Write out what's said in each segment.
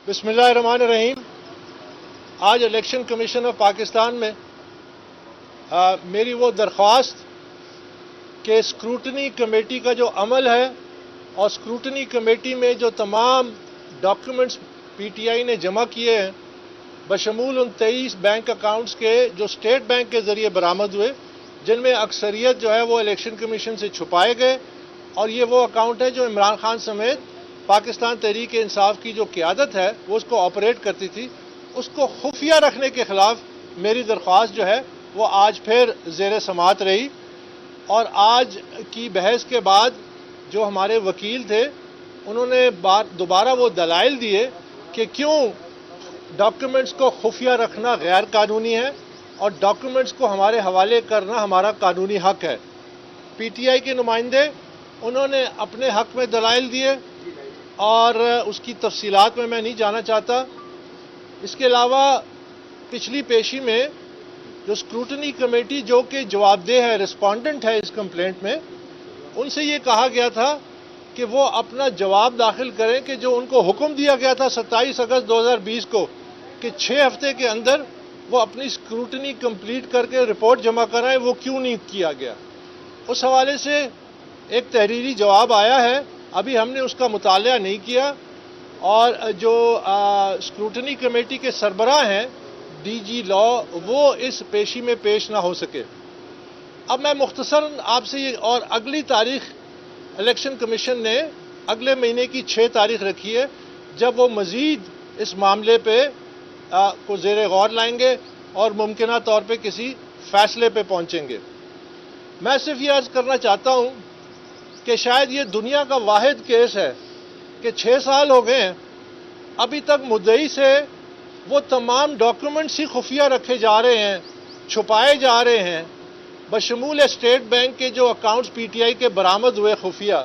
بسم اللہ الرحمن الرحیم۔ آج الیکشن کمیشن آف پاکستان میں میری وہ درخواست کہ اسکروٹنی کمیٹی کا جو عمل ہے اور اسکروٹنی کمیٹی میں جو تمام ڈاکیومنٹس پی ٹی آئی نے جمع کیے ہیں بشمول ان 23 بینک اکاؤنٹس کے جو اسٹیٹ بینک کے ذریعے برآمد ہوئے، جن میں اکثریت جو ہے وہ الیکشن کمیشن سے چھپائے گئے، اور یہ وہ اکاؤنٹ ہے جو عمران خان سمیت پاکستان تحریک انصاف کی جو قیادت ہے وہ اس کو آپریٹ کرتی تھی، اس کو خفیہ رکھنے کے خلاف میری درخواست جو ہے وہ آج پھر زیر سماعت رہی۔ اور آج کی بحث کے بعد جو ہمارے وکیل تھے انہوں نے دوبارہ وہ دلائل دیے کہ کیوں ڈاکیومنٹس کو خفیہ رکھنا غیر قانونی ہے اور ڈاکیومنٹس کو ہمارے حوالے کرنا ہمارا قانونی حق ہے۔ پی ٹی آئی کے نمائندے انہوں نے اپنے حق میں دلائل دیے اور اس کی تفصیلات میں نہیں جانا چاہتا۔ اس کے علاوہ پچھلی پیشی میں جو اسکروٹنی کمیٹی جو کہ جواب دہ ہے، رسپونڈنٹ ہے اس کمپلینٹ میں، ان سے یہ کہا گیا تھا کہ وہ اپنا جواب داخل کریں کہ جو ان کو حکم دیا گیا تھا 27 اگست 2020 کو کہ 6 ہفتے کے اندر وہ اپنی اسکروٹنی کمپلیٹ کر کے رپورٹ جمع کرائیں، وہ کیوں نہیں کیا گیا۔ اس حوالے سے ایک تحریری جواب آیا ہے، ابھی ہم نے اس کا مطالعہ نہیں کیا، اور جو اسکروٹنی کمیٹی کے سربراہ ہیں ڈی جی لا، وہ اس پیشی میں پیش نہ ہو سکے۔ اب میں مختصراً آپ سے یہ، اور اگلی تاریخ الیکشن کمیشن نے اگلے مہینے کی 6 تاریخ رکھی ہے جب وہ مزید اس معاملے پہ کو زیر غور لائیں گے اور ممکنہ طور پہ کسی فیصلے پہ پہنچیں گے۔ میں صرف یہ عرض کرنا چاہتا ہوں کہ شاید یہ دنیا کا واحد کیس ہے کہ 6 سال ہو گئے ہیں، ابھی تک مدعی سے وہ تمام ڈاکیومنٹس ہی خفیہ رکھے جا رہے ہیں، چھپائے جا رہے ہیں، بشمول اسٹیٹ بینک کے جو اکاؤنٹس پی ٹی آئی کے برآمد ہوئے خفیہ،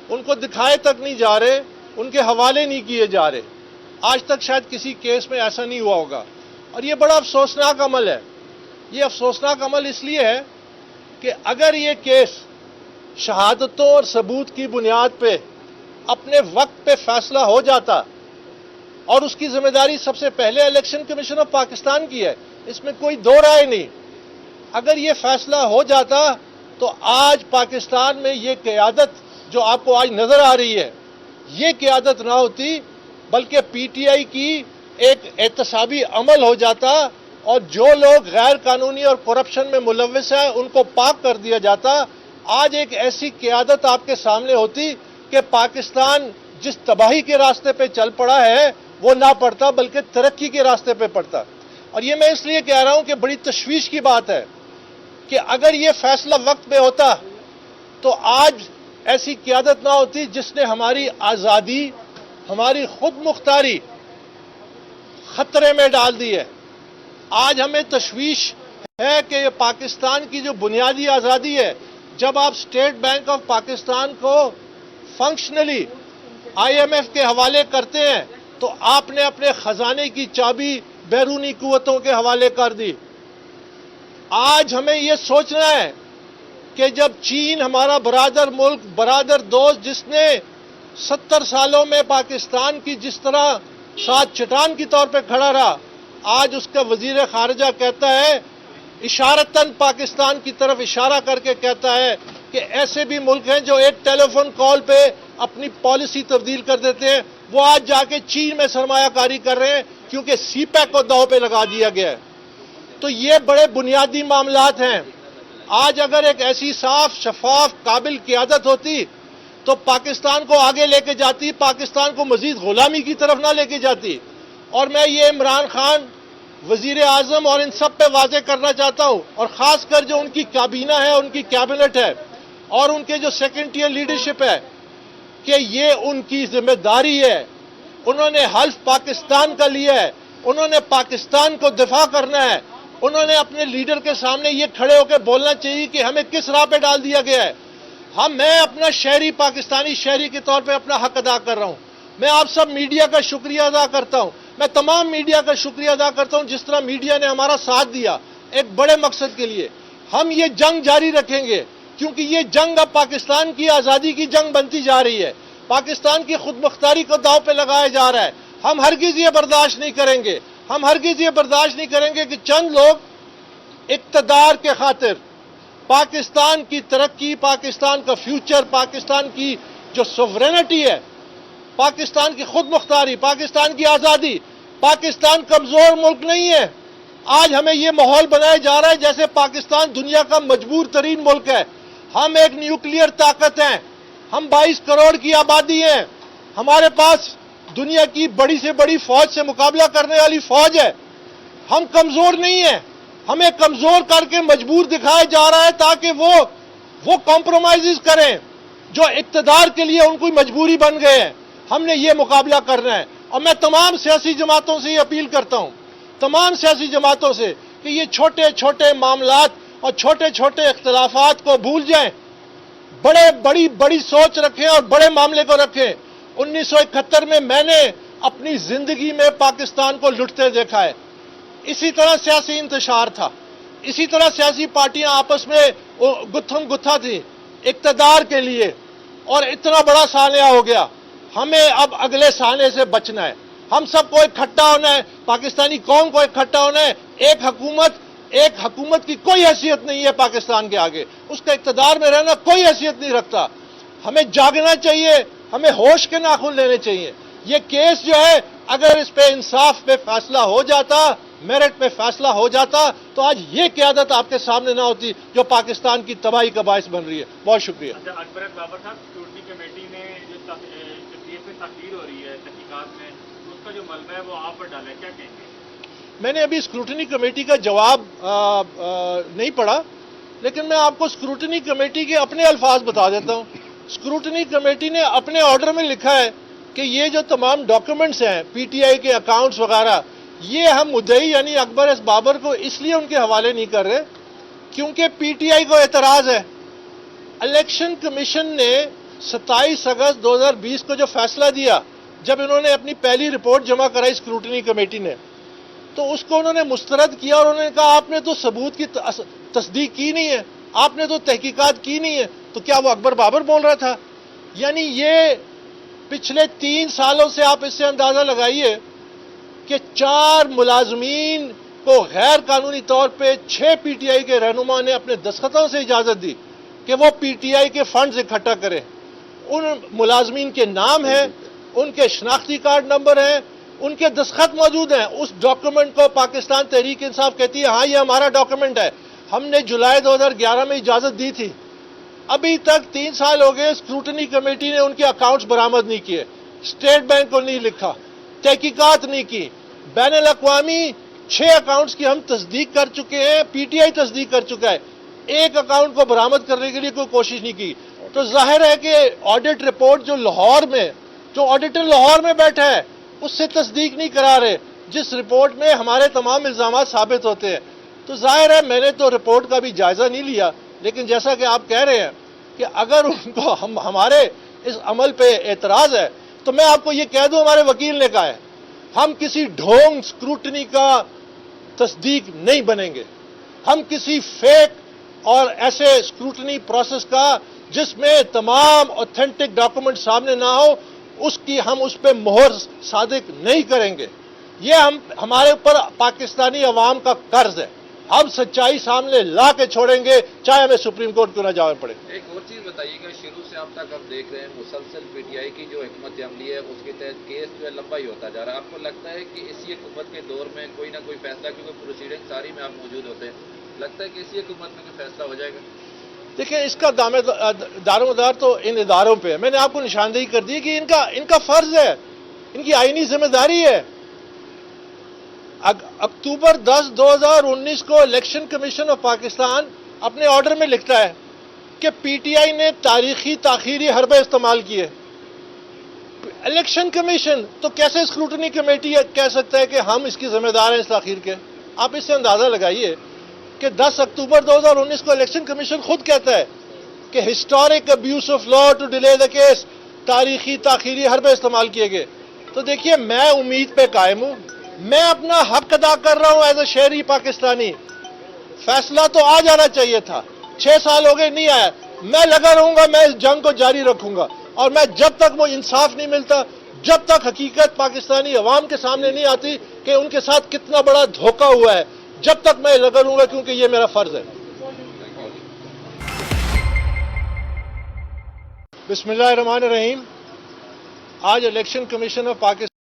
ان کو دکھائے تک نہیں جا رہے، ان کے حوالے نہیں کیے جا رہے۔ آج تک شاید کسی کیس میں ایسا نہیں ہوا ہوگا، اور یہ بڑا افسوسناک عمل ہے۔ یہ افسوسناک عمل اس لیے ہے کہ اگر یہ کیس شہادتوں اور ثبوت کی بنیاد پہ اپنے وقت پہ فیصلہ ہو جاتا، اور اس کی ذمہ داری سب سے پہلے الیکشن کمیشن آف پاکستان کی ہے، اس میں کوئی دو رائے نہیں، اگر یہ فیصلہ ہو جاتا تو آج پاکستان میں یہ قیادت جو آپ کو آج نظر آ رہی ہے، یہ قیادت نہ ہوتی، بلکہ پی ٹی آئی کی ایک احتسابی عمل ہو جاتا، اور جو لوگ غیر قانونی اور کرپشن میں ملوث ہیں ان کو پاک کر دیا جاتا۔ آج ایک ایسی قیادت آپ کے سامنے ہوتی کہ پاکستان جس تباہی کے راستے پہ چل پڑا ہے وہ نہ پڑتا بلکہ ترقی کے راستے پہ پڑتا۔ اور یہ میں اس لیے کہہ رہا ہوں کہ بڑی تشویش کی بات ہے کہ اگر یہ فیصلہ وقت پہ ہوتا تو آج ایسی قیادت نہ ہوتی جس نے ہماری آزادی، ہماری خود مختاری خطرے میں ڈال دی ہے۔ آج ہمیں تشویش ہے کہ یہ پاکستان کی جو بنیادی آزادی ہے، جب آپ اسٹیٹ بینک آف پاکستان کو فنکشنلی آئی ایم ایف کے حوالے کرتے ہیں تو آپ نے اپنے خزانے کی چابی بیرونی قوتوں کے حوالے کر دی۔ آج ہمیں یہ سوچنا ہے کہ جب چین ہمارا برادر ملک، برادر دوست، جس نے 70 سالوں میں پاکستان کی جس طرح ساتھ چٹان کی طور پہ کھڑا رہا، آج اس کا وزیر خارجہ کہتا ہے، اشارتاً پاکستان کی طرف اشارہ کر کے کہتا ہے کہ ایسے بھی ملک ہیں جو ایک ٹیلی فون کال پہ اپنی پالیسی تبدیل کر دیتے ہیں، وہ آج جا کے چین میں سرمایہ کاری کر رہے ہیں کیونکہ سی پیک کو داؤ پہ لگا دیا گیا ہے۔ تو یہ بڑے بنیادی معاملات ہیں۔ آج اگر ایک ایسی صاف، شفاف، قابل قیادت ہوتی تو پاکستان کو آگے لے کے جاتی، پاکستان کو مزید غلامی کی طرف نہ لے کے جاتی۔ اور میں یہ عمران خان، وزیر اعظم اور ان سب پہ واضح کرنا چاہتا ہوں، اور خاص کر جو ان کی کابینہ ہے، ان کی کیبنٹ ہے، اور ان کے جو سیکنڈ ٹیئر لیڈرشپ ہے، کہ یہ ان کی ذمہ داری ہے۔ انہوں نے حلف پاکستان کا لیا ہے، انہوں نے پاکستان کو دفاع کرنا ہے، انہوں نے اپنے لیڈر کے سامنے یہ کھڑے ہو کے بولنا چاہیے کہ ہمیں کس راہ پہ ڈال دیا گیا ہے۔ میں اپنا شہری، پاکستانی شہری کے طور پہ اپنا حق ادا کر رہا ہوں۔ میں آپ سب میڈیا کا شکریہ ادا کرتا ہوں، میں تمام میڈیا کا شکریہ ادا کرتا ہوں جس طرح میڈیا نے ہمارا ساتھ دیا ایک بڑے مقصد کے لیے۔ ہم یہ جنگ جاری رکھیں گے کیونکہ یہ جنگ اب پاکستان کی آزادی کی جنگ بنتی جا رہی ہے، پاکستان کی خود مختاری کو داؤ پہ لگایا جا رہا ہے۔ ہم ہرگز یہ برداشت نہیں کریں گے، ہم ہرگز یہ برداشت نہیں کریں گے کہ چند لوگ اقتدار کے خاطر پاکستان کی ترقی، پاکستان کا فیوچر، پاکستان کی جو سوورینٹی ہے، پاکستان کی خود مختاری، پاکستان کی آزادی، پاکستان کمزور ملک نہیں ہے۔ آج ہمیں یہ ماحول بنایا جا رہا ہے جیسے پاکستان دنیا کا مجبور ترین ملک ہے۔ ہم ایک نیوکلیئر طاقت ہیں، ہم 22 کروڑ کی آبادی ہیں، ہمارے پاس دنیا کی بڑی سے بڑی فوج سے مقابلہ کرنے والی فوج ہے۔ ہم کمزور نہیں ہیں، ہمیں کمزور کر کے مجبور دکھایا جا رہا ہے تاکہ وہ کمپرومائزز کریں جو اقتدار کے لیے ان کی مجبوری بن گئے ہیں۔ ہم نے یہ مقابلہ کرنا ہے، اور میں تمام سیاسی جماعتوں سے یہ اپیل کرتا ہوں، تمام سیاسی جماعتوں سے، کہ یہ چھوٹے چھوٹے معاملات اور چھوٹے چھوٹے اختلافات کو بھول جائیں، بڑی سوچ رکھیں اور بڑے معاملے کو رکھیں۔ 1971 میں نے اپنی زندگی میں پاکستان کو لٹتے دیکھا ہے۔ اسی طرح سیاسی انتشار تھا، اسی طرح سیاسی پارٹیاں آپس میں گتھم گتھا تھیں اقتدار کے لیے، اور اتنا بڑا سانحہ ہو گیا۔ ہمیں اب اگلے سانحے سے بچنا ہے، ہم سب کو اکٹھا ہونا ہے، پاکستانی قوم کو اکٹھا ہونا ہے۔ ایک حکومت کی کوئی حیثیت نہیں ہے پاکستان کے آگے، اس کا اقتدار میں رہنا کوئی حیثیت نہیں رکھتا۔ ہمیں جاگنا چاہیے، ہمیں ہوش کے ناخن لینے چاہیے۔ یہ کیس جو ہے اگر اس پہ انصاف پہ فیصلہ ہو جاتا، میرٹ پہ فیصلہ ہو جاتا، تو آج یہ قیادت آپ کے سامنے نہ ہوتی جو پاکستان کی تباہی کا باعث بن رہی ہے۔ بہت شکریہ۔ اکبر بابر صاحب، اسکروٹنی کمیٹی نے جو کیس میں تاخیر ہو رہی ہے تحقیقات میں، اس کا جو ملبہ ہے وہ آپ پر ڈالا ہے، کیا کہیں گے؟ میں نے ابھی اسکروٹنی کمیٹی کا جواب نہیں پڑھا، لیکن میں آپ کو اسکروٹنی کمیٹی کے اپنے الفاظ بتا دیتا ہوں۔ اسکروٹنی کمیٹی نے اپنے آرڈر میں لکھا ہے کہ یہ جو تمام ڈاکیومنٹس ہیں، پی ٹی آئی کے اکاؤنٹس وغیرہ، یہ ہم مدعی یعنی اکبر ایس بابر کو اس لیے ان کے حوالے نہیں کر رہے کیونکہ پی ٹی آئی کو اعتراض ہے۔ الیکشن کمیشن نے 27 اگست 2020 کو جو فیصلہ دیا، جب انہوں نے اپنی پہلی رپورٹ جمع کرائی اسکروٹنی کمیٹی نے، تو اس کو انہوں نے مسترد کیا اور انہوں نے کہا آپ نے تو ثبوت کی تصدیق کی نہیں ہے، آپ نے تو تحقیقات کی نہیں ہے۔ تو کیا وہ اکبر بابر بول رہا تھا؟ یعنی یہ پچھلے 3 سالوں سے آپ اس سے اندازہ لگائیے کہ 4 ملازمین کو غیر قانونی طور پہ 6 پی ٹی آئی کے رہنما نے اپنے دستخطوں سے اجازت دی کہ وہ پی ٹی آئی کے فنڈز اکٹھا کریں۔ ان ملازمین کے نام ہیں، ان کے شناختی کارڈ نمبر ہیں، ان کے دستخط موجود ہیں۔ اس ڈاکیومنٹ کو پاکستان تحریک انصاف کہتی ہے ہاں یہ ہمارا ڈاکیومنٹ ہے، ہم نے جولائی 2011 میں اجازت دی تھی۔ ابھی تک 3 سال ہو گئے، اسکروٹنی کمیٹی نے ان کے اکاؤنٹس برآمد نہیں کیے، اسٹیٹ بینک کو نہیں لکھا، تحقیقات نہیں کی۔ بین الاقوامی 6 اکاؤنٹس کی ہم تصدیق کر چکے ہیں، پی ٹی آئی تصدیق کر چکا ہے، ایک اکاؤنٹ کو برآمد کرنے کے لیے کوئی کوشش نہیں کی۔ تو ظاہر ہے کہ آڈٹ رپورٹ جو آڈیٹر لاہور میں بیٹھا ہے اس سے تصدیق نہیں کرا رہے، جس رپورٹ میں ہمارے تمام الزامات ثابت ہوتے ہیں۔ تو ظاہر ہے میں نے تو رپورٹ کا بھی جائزہ نہیں لیا، لیکن جیسا کہ آپ کہہ رہے ہیں کہ اگر ان کو ہمارے اس عمل پہ اعتراض ہے تو میں آپ کو یہ کہہ دوں ہمارے وکیل نے کہا ہے ہم کسی ڈھونگ اسکروٹنی کا تصدیق نہیں بنیں گے، ہم کسی فیک اور ایسے اسکروٹنی پروسیس کا جس میں تمام اوتھینٹک ڈاکومنٹ سامنے نہ ہو ہم اس پہ مہر صادق نہیں کریں گے۔ یہ ہمارے اوپر پاکستانی عوام کا قرض ہے، ہم سچائی سامنے لا کے چھوڑیں گے چاہے ہمیں سپریم کورٹ کیوں نہ جانا پڑے۔ ایک اور چیز بتائیے کہ شروع سے اب تک ہم دیکھ رہے ہیں مسلسل پی ٹی آئی کی جو حکمت عملی ہے اس کے تحت کیس جو ہے لمبا ہی ہوتا جا رہا ہے۔ آپ کو لگتا ہے کہ اسی حکومت کے دور میں کوئی نہ کوئی فیصلہ، کیونکہ پروسیڈنگ ساری میں آپ موجود ہوتے ہیں، لگتا ہے کہ اسی حکومت میں کوئی فیصلہ ہو جائے گا؟ دیکھیں اس کا دار و مدار تو ان اداروں پہ ہے۔ میں نے آپ کو نشاندہی کر دی کہ ان کا فرض ہے، ان کی آئینی ذمہ داری ہے۔ اکتوبر 10، 2019 کو الیکشن کمیشن آف پاکستان اپنے آرڈر میں لکھتا ہے کہ پی ٹی آئی نے تاریخی تاخیری حربے استعمال کیے۔ الیکشن کمیشن تو کیسے اسکروٹنی کمیٹی کہہ سکتا ہے کہ ہم اس کی ذمہ دار ہیں اس تاخیر کے؟ آپ اس سے اندازہ لگائیے کہ 10 اکتوبر 2019 کو الیکشن کمیشن خود کہتا ہے کہ historic abuse of law to delay the case, تاریخی تاخیری حربے استعمال کیے گئے۔ تو دیکھیے میں امید پہ قائم ہوں، میں اپنا حق ادا کر رہا ہوں ایز اے شہری پاکستانی۔ فیصلہ تو آ جانا چاہیے تھا، 6 سال ہو گئے نہیں آیا، میں لگا رہوں گا، میں اس جنگ کو جاری رکھوں گا، اور میں جب تک وہ انصاف نہیں ملتا جب تک حقیقت پاکستانی عوام کے سامنے نہیں آتی کہ ان کے ساتھ کتنا بڑا دھوکہ ہوا ہے، جب تک میں لگا رہوں گا، کیونکہ یہ میرا فرض ہے۔ بسم اللہ الرحمن الرحیم۔ آج الیکشن کمیشن آف پاکستان